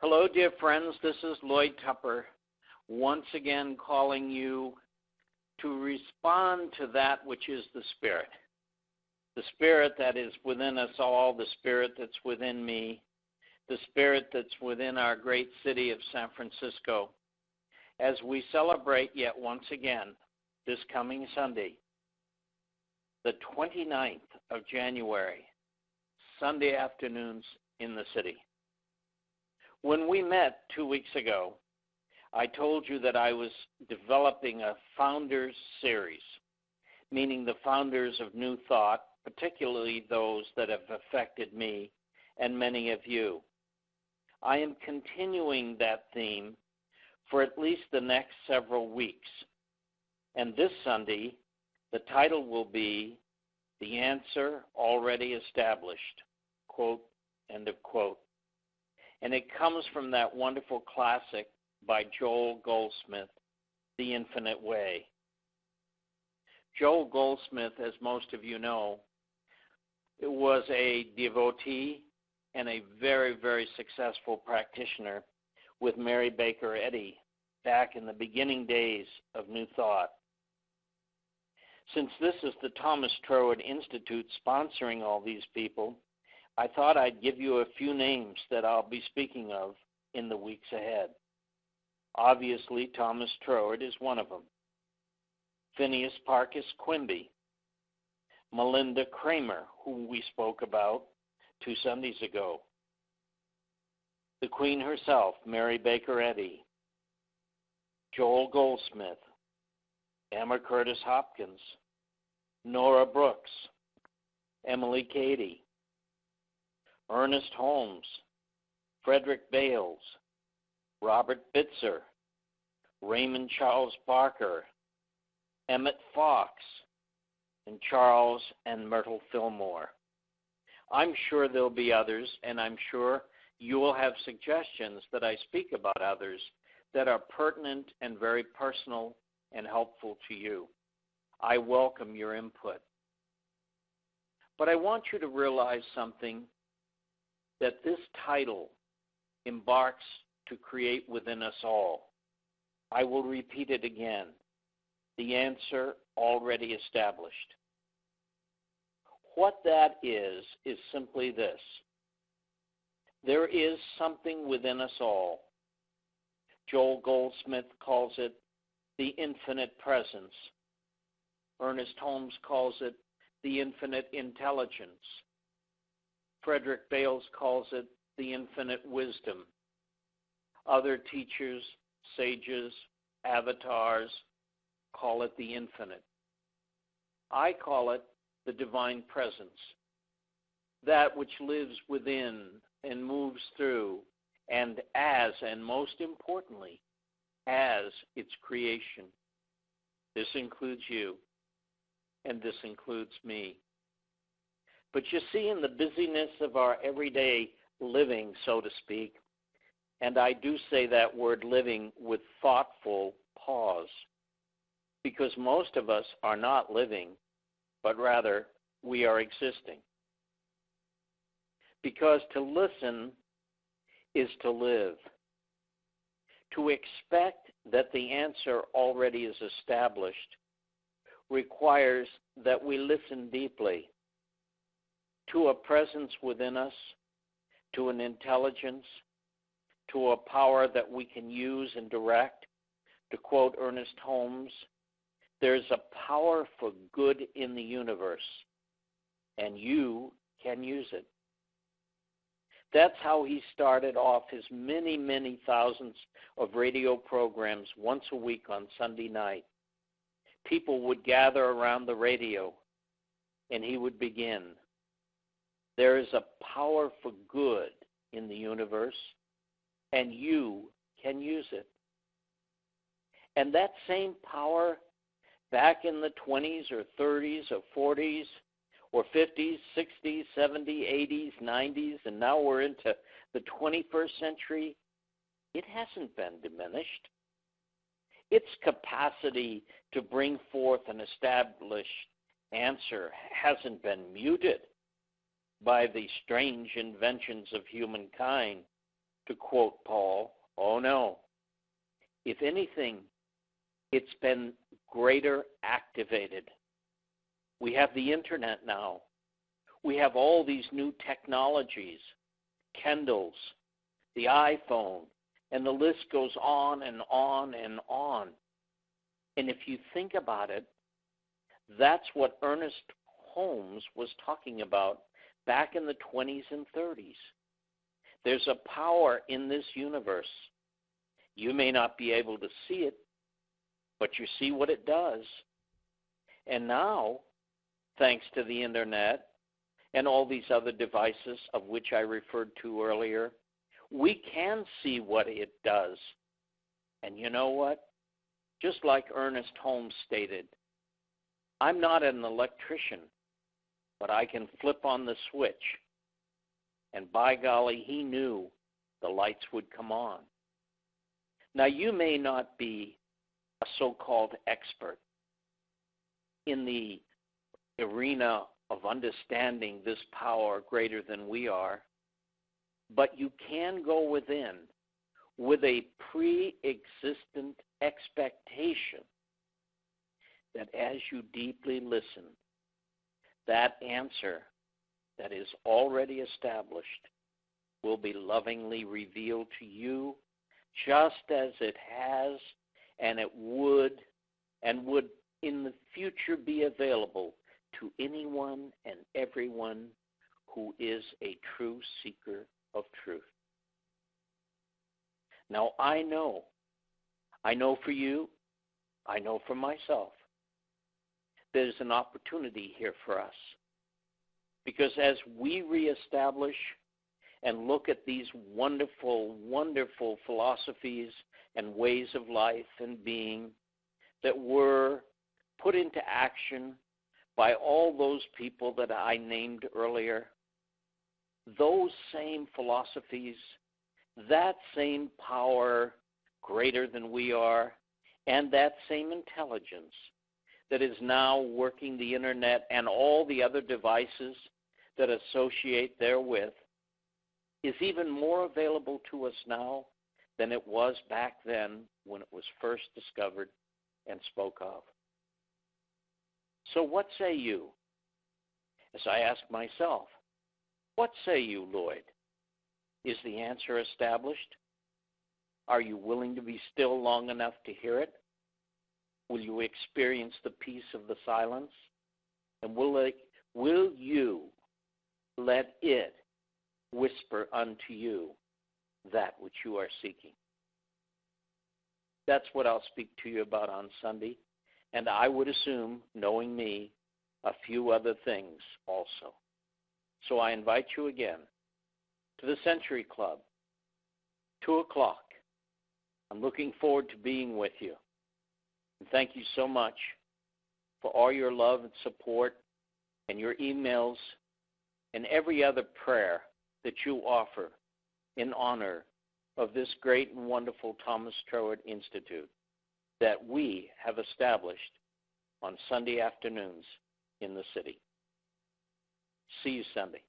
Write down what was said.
Hello, dear friends. This is Lloyd Tupper, once again calling you to respond to that which is the Spirit that is within us all, the Spirit that's within me, the Spirit that's within our great city of San Francisco, as we celebrate yet once again this coming Sunday, the 29th of January, Sunday afternoons in the city. When we met 2 weeks ago, I told you that I was developing a founders series, meaning the founders of New Thought, particularly those that have affected me and many of you. I am continuing that theme for at least the next several weeks. And this Sunday, the title will be The Answer Already Established, quote, end of quote. And it comes from that wonderful classic by Joel Goldsmith, The Infinite Way. Joel Goldsmith, as most of you know, was a devotee and a very, very successful practitioner with Mary Baker Eddy back in the beginning days of New Thought. Since this is the Thomas Troward Institute sponsoring all these people, I thought I'd give you a few names that I'll be speaking of in the weeks ahead. Obviously, Thomas Troward is one of them. Phineas Parkes Quimby, Melinda Kramer, whom we spoke about 2 Sundays ago, the Queen herself, Mary Baker Eddy, Joel Goldsmith, Emma Curtis Hopkins, Nora Brooks, Emily Cady, Ernest Holmes, Frederick Bales, Robert Bitzer, Raymond Charles Barker, Emmett Fox, and Charles and Myrtle Fillmore. I'm sure there'll be others, and I'm sure you will have suggestions that I speak about others that are pertinent and very personal and helpful to you. I welcome your input. But I want you to realize something, that this title embarks to create within us all. I will repeat it again. The answer already established. What that is simply this. There is something within us all. Joel Goldsmith calls it the infinite presence. Ernest Holmes calls it the infinite intelligence. Frederick Bales calls it the infinite wisdom. Other teachers, sages, avatars call it the infinite. I call it the divine presence, that which lives within and moves through and as, and most importantly, as its creation. This includes you, and this includes me. But you see, in the busyness of our everyday living, so to speak, and I do say that word living with thoughtful pause, because most of us are not living, but rather we are existing. Because to listen is to live. To expect that the answer already is established requires that we listen deeply to a presence within us, to an intelligence, to a power that we can use and direct. To quote Ernest Holmes, there's a power for good in the universe, and you can use it. That's how he started off his many, many thousands of radio programs once a week on Sunday night. People would gather around the radio, and he would begin. There is a power for good in the universe, and you can use it. And that same power back in the 20s or 30s or 40s or 50s, 60s, 70s, 80s, 90s, and now we're into the 21st century, it hasn't been diminished. Its capacity to bring forth an established answer hasn't been muted by the strange inventions of humankind to quote Paul. Oh no. If anything, it's been greater activated. We have the internet now. We have all these new technologies, Kindles, the iPhone, and the list goes on and on and on. And if you think about it, that's what Ernest Holmes was talking about back in the 20s and 30s. There's a power in this universe. You may not be able to see it, but you see what it does. And now, thanks to the internet and all these other devices of which I referred to earlier, we can see what it does. And you know what? Just like Ernest Holmes stated, I'm not an electrician, but I can flip on the switch. And by golly, he knew the lights would come on. Now, you may not be a so-called expert in the arena of understanding this power greater than we are, but you can go within with a pre-existent expectation that as you deeply listen, that answer that is already established will be lovingly revealed to you, just as it has and it would in the future be available to anyone and everyone who is a true seeker of truth. Now, I know for you, I know for myself, there's an opportunity here for us. Because as we reestablish and look at these wonderful, wonderful philosophies and ways of life and being that were put into action by all those people that I named earlier, those same philosophies, that same power greater than we are, and that same intelligence that is now working the internet and all the other devices that associate therewith is even more available to us now than it was back then when it was first discovered and spoke of. So what say you? As I ask myself, what say you, Lloyd? Is the answer established? Are you willing to be still long enough to hear it? Will you experience the peace of the silence? And will you let it whisper unto you that which you are seeking? That's what I'll speak to you about on Sunday. And I would assume, knowing me, a few other things also. So I invite you again to the Century Club, 2 o'clock. I'm looking forward to being with you. And thank you so much for all your love and support and your emails and every other prayer that you offer in honor of this great and wonderful Thomas Troward Institute that we have established on Sunday afternoons in the city. See you Sunday.